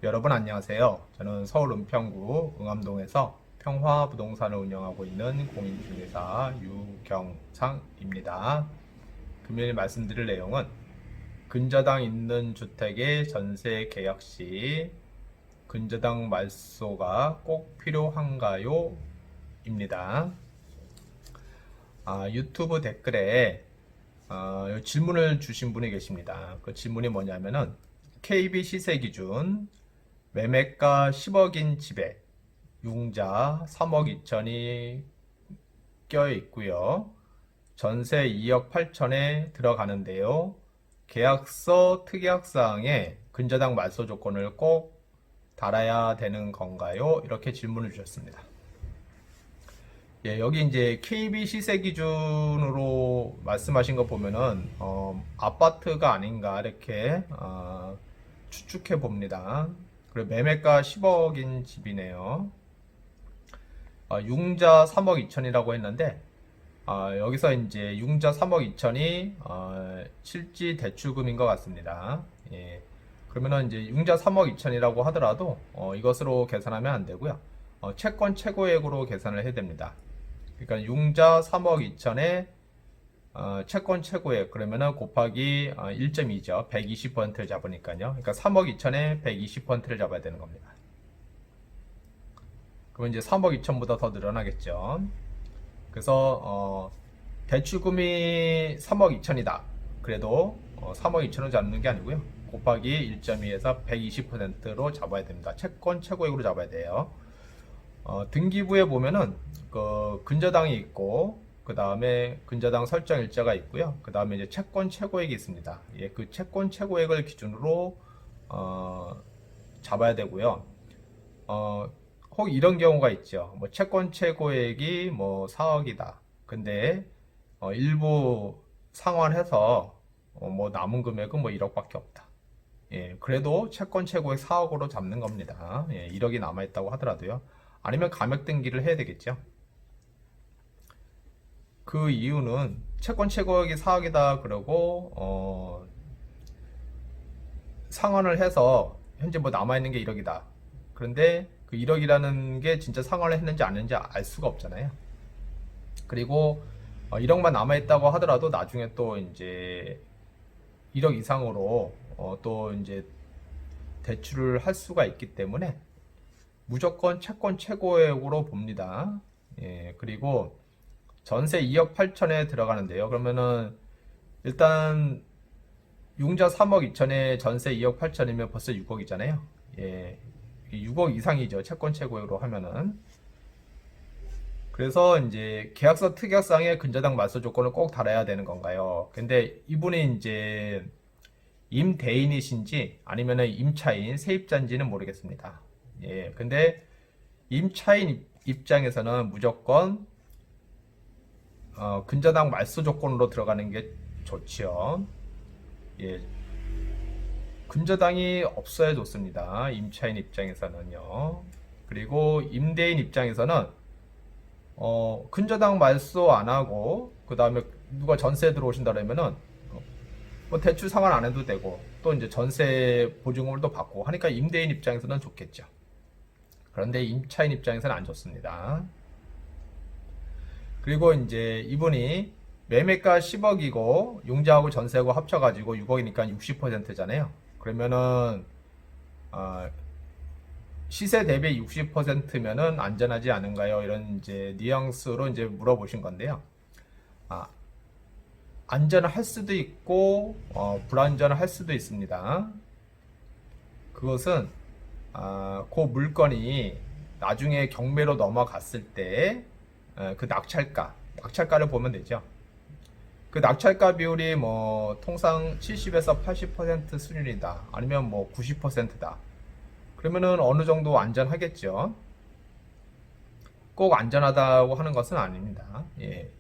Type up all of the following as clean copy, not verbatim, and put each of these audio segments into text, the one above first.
여러분 안녕하세요. 저는 서울 은평구 응암동에서 평화부동산을 운영하고 있는 공인중개사 유경상입니다. 금요일 말씀드릴 내용은 근저당 있는 주택의 전세 계약 시 근저당 말소가 꼭 필요한가요? 입니다. 유튜브 댓글에 질문을 주신 분이 계십니다. 그 질문이 뭐냐면은 KB 시세 기준 매매가 10억인 집에 융자 3억 2천이 껴 있고요. 전세 2억 8천에 들어가는데요. 계약서 특약사항에 근저당 말소 조건을 꼭 달아야 되는 건가요? 이렇게 질문을 주셨습니다. 예, 여기 이제 KB 시세 기준으로 말씀하신 거 보면은 아파트가 아닌가 이렇게 추측해 봅니다. 그리고 매매가 10억인 집이네요. 융자 3억 2천이라고 했는데 여기서 이제 융자 3억 2천이 실지 대출금인 것 같습니다. 예. 그러면은 이제 융자 3억 2천이라고 하더라도 이것으로 계산하면 안 되고요. 채권 최고액으로 계산을 해야 됩니다. 그러니까 융자 3억 2천에 채권 최고액 그러면은 곱하기 1.2죠. 120%를 잡으니까요. 그러니까 3억 2천에 120%를 잡아야 되는 겁니다. 그러면 이제 3억 2천보다 더 늘어나겠죠. 그래서 대출금이 3억 2천이다. 그래도 3억 2천을 잡는 게 아니고요. 곱하기 1.2에서 120%로 잡아야 됩니다. 채권 최고액으로 잡아야 돼요. 등기부에 보면은 그 근저당이 있고 그 다음에 근저당 설정 일자가 있고요. 그 다음에 이제 채권 최고액이 있습니다. 예, 그 채권 최고액을 기준으로 잡아야 되고요. 혹 이런 경우가 있죠. 뭐 채권 최고액이 뭐 4억이다. 근데 일부 상환해서 뭐 남은 금액은 뭐 1억밖에 없다. 예, 그래도 채권 최고액 4억으로 잡는 겁니다. 예, 1억이 남아있다고 하더라도요. 아니면 감액 등기를 해야 되겠죠. 그 이유는 채권 최고액이 4억이다 그러고 상환을 해서 현재 뭐 남아있는 게 1억이다. 그런데 그 1억이라는 게 진짜 상환을 했는지 안 했는지 알 수가 없잖아요. 그리고 1억만 남아있다고 하더라도 나중에 또 이제 1억 이상으로 또 이제 대출을 할 수가 있기 때문에 무조건 채권 최고액으로 봅니다. 예, 그리고 전세 2억 8천에 들어가는데요. 그러면은 일단 융자 3억 2천에 전세 2억 8천이면 벌써 6억이잖아요. 예, 6억 이상이죠. 채권 최고액으로 하면은. 그래서 이제 계약서 특약상의 근저당 말소 조건을 꼭 달아야 되는 건가요? 근데 이분이 이제 임대인이신지 아니면은 임차인, 세입자인지는 모르겠습니다. 예, 근데 임차인 입장에서는 무조건 근저당 말소 조건으로 들어가는 게 좋지요. 예, 근저당이 없어야 좋습니다. 임차인 입장에서는요. 그리고 임대인 입장에서는 근저당 말소 안 하고 그 다음에 누가 전세 들어오신다 그러면은 뭐 대출 상환 안 해도 되고 또 이제 전세 보증금을 또 받고 하니까 임대인 입장에서는 좋겠죠. 그런데 임차인 입장에서는 안 좋습니다. 그리고 이제 이분이 매매가 10억이고 융자하고 전세하고 합쳐가지고 6억이니까 60%잖아요. 그러면은 시세 대비 60%면은 안전하지 않은가요? 이런 이제 뉘앙스로 이제 물어보신 건데요. 아, 안전할 수도 있고 불안전할 수도 있습니다. 그것은 그 물건이 나중에 경매로 넘어갔을 때 그 낙찰가를 보면 되죠. 그 낙찰가 비율이 뭐 통상 70에서 80% 수준이다. 아니면 뭐 90%다. 그러면은 어느 정도 안전하겠죠. 꼭 안전하다고 하는 것은 아닙니다. 예.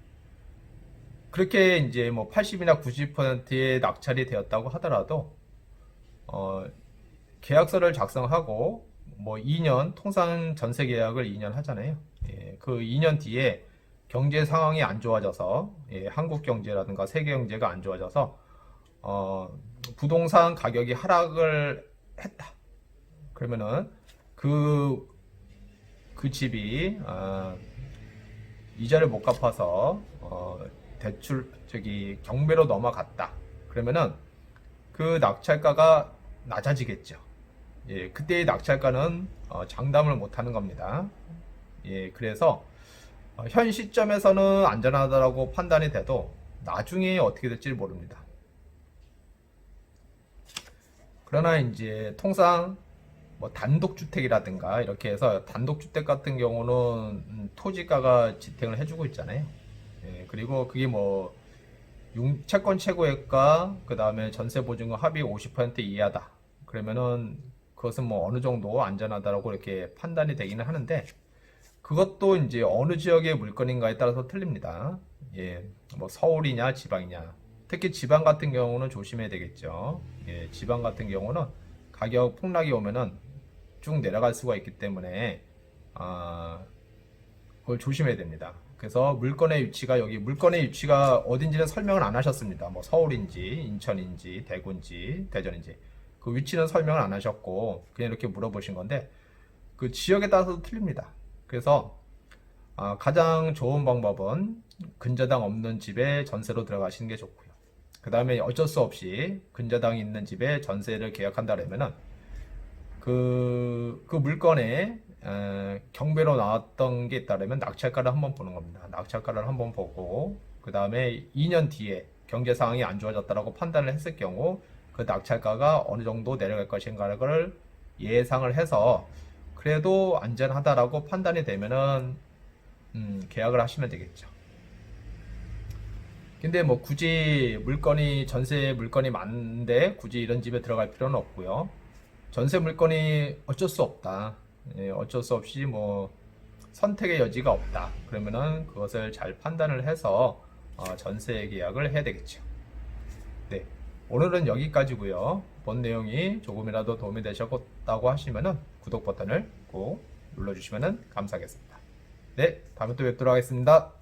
그렇게 이제 뭐 80이나 90%의 낙찰이 되었다고 하더라도 계약서를 작성하고 뭐 2년 통상 전세 계약을 2년 하잖아요. 예, 그 2년 뒤에 경제 상황이 안 좋아져서 한국 경제라든가 세계 경제가 안 좋아져서 부동산 가격이 하락을 했다. 그러면은 그 집이 이자를 못 갚아서 대출 경매로 넘어갔다. 그러면은 그 낙찰가가 낮아지겠죠. 예, 그때의 낙찰가는 장담을 못 하는 겁니다. 예, 그래서 현 시점에서는 안전하다라고 판단이 돼도 나중에 어떻게 될지 모릅니다. 그러나 이제 통상 뭐 단독주택이라든가 이렇게 해서 단독주택 같은 경우는 토지가가 지탱을 해주고 있잖아요. 예, 그리고 그게 뭐 채권 최고액과 그 다음에 전세보증금 합의 50% 이하다. 그러면은 그것은 뭐 어느 정도 안전하다라고 이렇게 판단이 되기는 하는데 그것도 이제 어느 지역의 물건인가에 따라서 틀립니다. 예, 뭐 서울이냐 지방이냐. 특히 지방 같은 경우는 조심해야 되겠죠. 예, 지방 같은 경우는 가격 폭락이 오면은 쭉 내려갈 수가 있기 때문에 그걸 조심해야 됩니다. 그래서 물건의 위치가 어딘지는 설명을 안 하셨습니다. 뭐 서울인지 인천인지 대구인지 대전인지 그 위치는 설명을 안 하셨고 그냥 이렇게 물어보신 건데 그 지역에 따라서 틀립니다. 그래서 가장 좋은 방법은 근저당 없는 집에 전세로 들어가시는 게 좋고요. 그 다음에 어쩔 수 없이 근저당이 있는 집에 전세를 계약한다면은 그 물건에 경매로 나왔던 게 있다면 낙찰가를 한번 보는 겁니다. 낙찰가를 한번 보고 그 다음에 2년 뒤에 경제 상황이 안 좋아졌다라고 판단을 했을 경우 그 낙찰가가 어느 정도 내려갈 것인가를 예상을 해서 그래도 안전하다라고 판단이 되면은 계약을 하시면 되겠죠. 근데 뭐 굳이 전세 물건이 많은데 굳이 이런 집에 들어갈 필요는 없고요. 전세 물건이 어쩔 수 없다. 예, 어쩔 수 없이 뭐 선택의 여지가 없다. 그러면은 그것을 잘 판단을 해서 전세 계약을 해야 되겠죠. 네, 오늘은 여기까지고요. 본 내용이 조금이라도 도움이 되셨다고 하시면은 구독 버튼을 꼭 눌러주시면은 감사하겠습니다. 네, 다음에 또 뵙도록 하겠습니다.